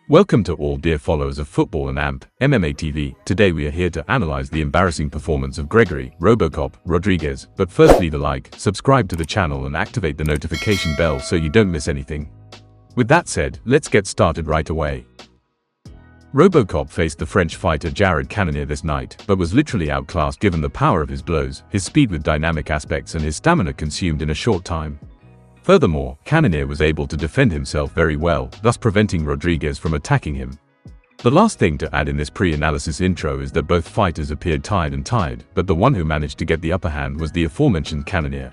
Welcome to all dear followers of football and MMA TV. Today we are here to analyze the embarrassing performance of Gregory, RoboCop, Rodrigues. But first leave a like, subscribe to the channel and activate the notification bell so you don't miss anything. With that said, let's get started right away. RoboCop faced the French fighter Jared Cannonier this night, but was literally outclassed given the power of his blows, his speed with dynamic aspects and his stamina consumed in a short time. Furthermore, Cannonier was able to defend himself very well, thus preventing Rodrigues from attacking him. The last thing to add in this pre-analysis intro is that both fighters appeared tired, but the one who managed to get the upper hand was the aforementioned Cannonier.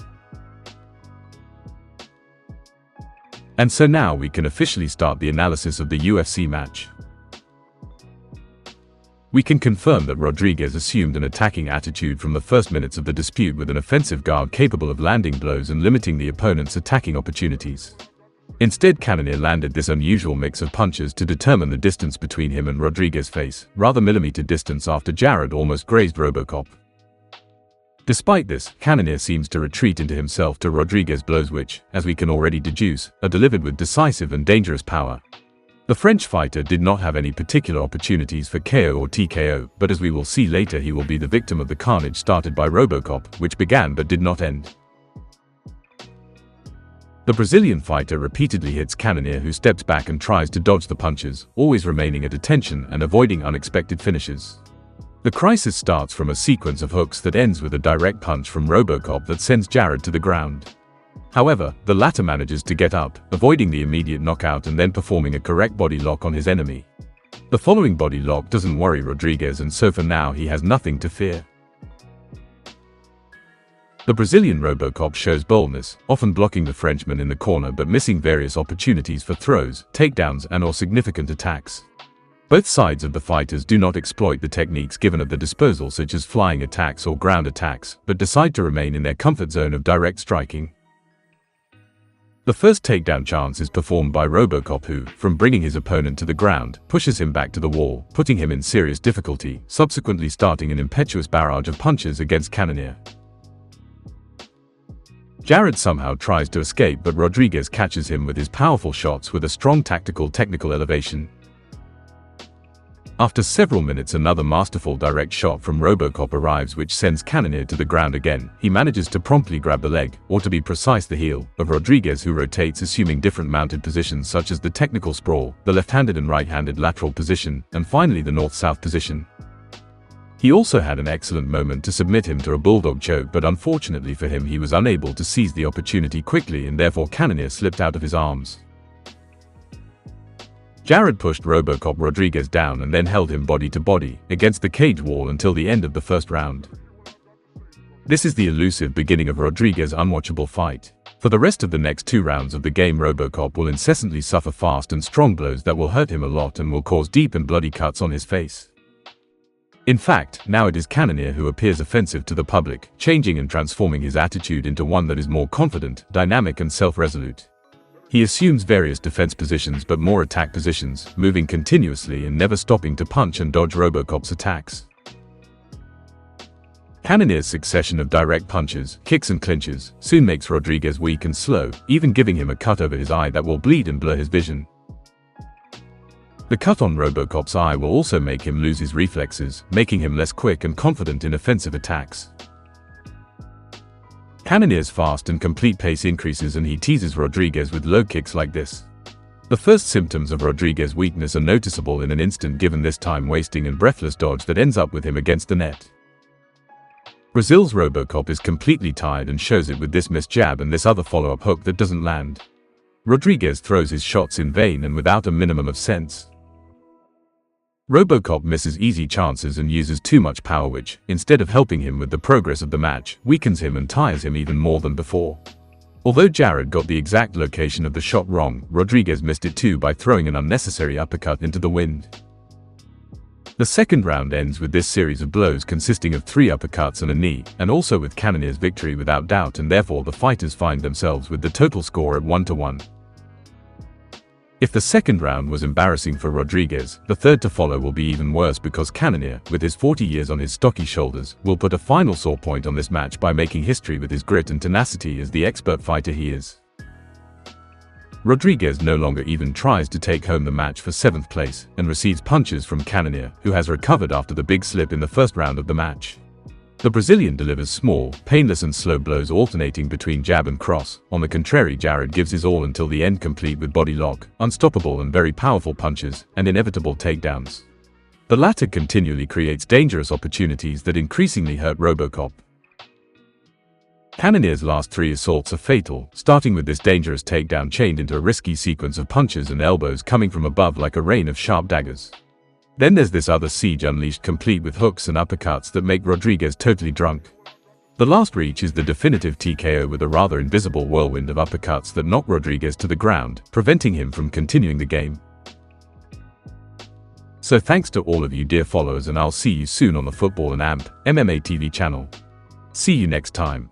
And so now we can officially start the analysis of the UFC match. We can confirm that Rodrigues assumed an attacking attitude from the first minutes of the dispute with an offensive guard capable of landing blows and limiting the opponent's attacking opportunities. Instead, Cannonier landed this unusual mix of punches to determine the distance between him and Rodrigues' face, rather millimeter distance after Jared almost grazed RoboCop. Despite this, Cannonier seems to retreat into himself to Rodrigues' blows which, as we can already deduce, are delivered with decisive and dangerous power. The French fighter did not have any particular opportunities for KO or TKO, but as we will see later he will be the victim of the carnage started by RoboCop, which began but did not end. The Brazilian fighter repeatedly hits Cannonier, who steps back and tries to dodge the punches, always remaining at attention and avoiding unexpected finishes. The crisis starts from a sequence of hooks that ends with a direct punch from RoboCop that sends Jared to the ground. However, the latter manages to get up, avoiding the immediate knockout and then performing a correct body lock on his enemy. The following body lock doesn't worry Rodrigues, and so for now he has nothing to fear. The Brazilian RoboCop shows boldness, often blocking the Frenchman in the corner but missing various opportunities for throws, takedowns and/or significant attacks. Both sides of the fighters do not exploit the techniques given at their disposal such as flying attacks or ground attacks, but decide to remain in their comfort zone of direct striking. The first takedown chance is performed by RoboCop, who, from bringing his opponent to the ground, pushes him back to the wall, putting him in serious difficulty, subsequently starting an impetuous barrage of punches against Cannonier. Jared somehow tries to escape, but Rodrigues catches him with his powerful shots with a strong technical elevation. After several minutes, another masterful direct shot from RoboCop arrives which sends Cannonier to the ground again. He manages to promptly grab the leg, or to be precise the heel, of Rodrigues, who rotates assuming different mounted positions such as the technical sprawl, the left-handed and right-handed lateral position, and finally the north-south position. He also had an excellent moment to submit him to a bulldog choke, but unfortunately for him he was unable to seize the opportunity quickly and therefore Cannonier slipped out of his arms. Jared pushed RoboCop Rodrigues down and then held him body to body against the cage wall until the end of the first round. This is the elusive beginning of Rodrigues' unwatchable fight. For the rest of the next 2 rounds of the game, RoboCop will incessantly suffer fast and strong blows that will hurt him a lot and will cause deep and bloody cuts on his face. In fact, now it is Cannonier who appears offensive to the public, changing and transforming his attitude into one that is more confident, dynamic and self-resolute. He assumes various defense positions but more attack positions, moving continuously and never stopping to punch and dodge RoboCop's attacks. Cannonier's succession of direct punches, kicks and clinches soon makes Rodrigues weak and slow, even giving him a cut over his eye that will bleed and blur his vision. The cut on RoboCop's eye will also make him lose his reflexes, making him less quick and confident in offensive attacks. Cannonier's fast and complete pace increases and he teases Rodrigues with low kicks like this. The first symptoms of Rodrigues' weakness are noticeable in an instant given this time-wasting and breathless dodge that ends up with him against the net. Brazil's RoboCop is completely tired and shows it with this missed jab and this other follow-up hook that doesn't land. Rodrigues throws his shots in vain and without a minimum of sense. RoboCop misses easy chances and uses too much power which, instead of helping him with the progress of the match, weakens him and tires him even more than before. Although Jared got the exact location of the shot wrong, Rodrigues missed it too by throwing an unnecessary uppercut into the wind. The second round ends with this series of blows consisting of 3 uppercuts and a knee, and also with Cannonier's victory without doubt, and therefore the fighters find themselves with the total score at 1-1. If the second round was embarrassing for Rodrigues, the third to follow will be even worse because Cannonier, with his 40 years on his stocky shoulders, will put a final sore point on this match by making history with his grit and tenacity as the expert fighter he is. Rodrigues no longer even tries to take home the match for 7th place and receives punches from Cannonier, who has recovered after the big slip in the first round of the match. The Brazilian delivers small, painless and slow blows alternating between jab and cross. On the contrary, Jared gives his all until the end, complete with body lock, unstoppable and very powerful punches, and inevitable takedowns. The latter continually creates dangerous opportunities that increasingly hurt RoboCop. Cannonier's last 3 assaults are fatal, starting with this dangerous takedown chained into a risky sequence of punches and elbows coming from above like a rain of sharp daggers. Then there's this other siege unleashed, complete with hooks and uppercuts that make Rodrigues totally drunk. The last reach is the definitive TKO with a rather invisible whirlwind of uppercuts that knock Rodrigues to the ground, preventing him from continuing the game. So thanks to all of you dear followers, and I'll see you soon on the Football and Amp MMA TV channel. See you next time.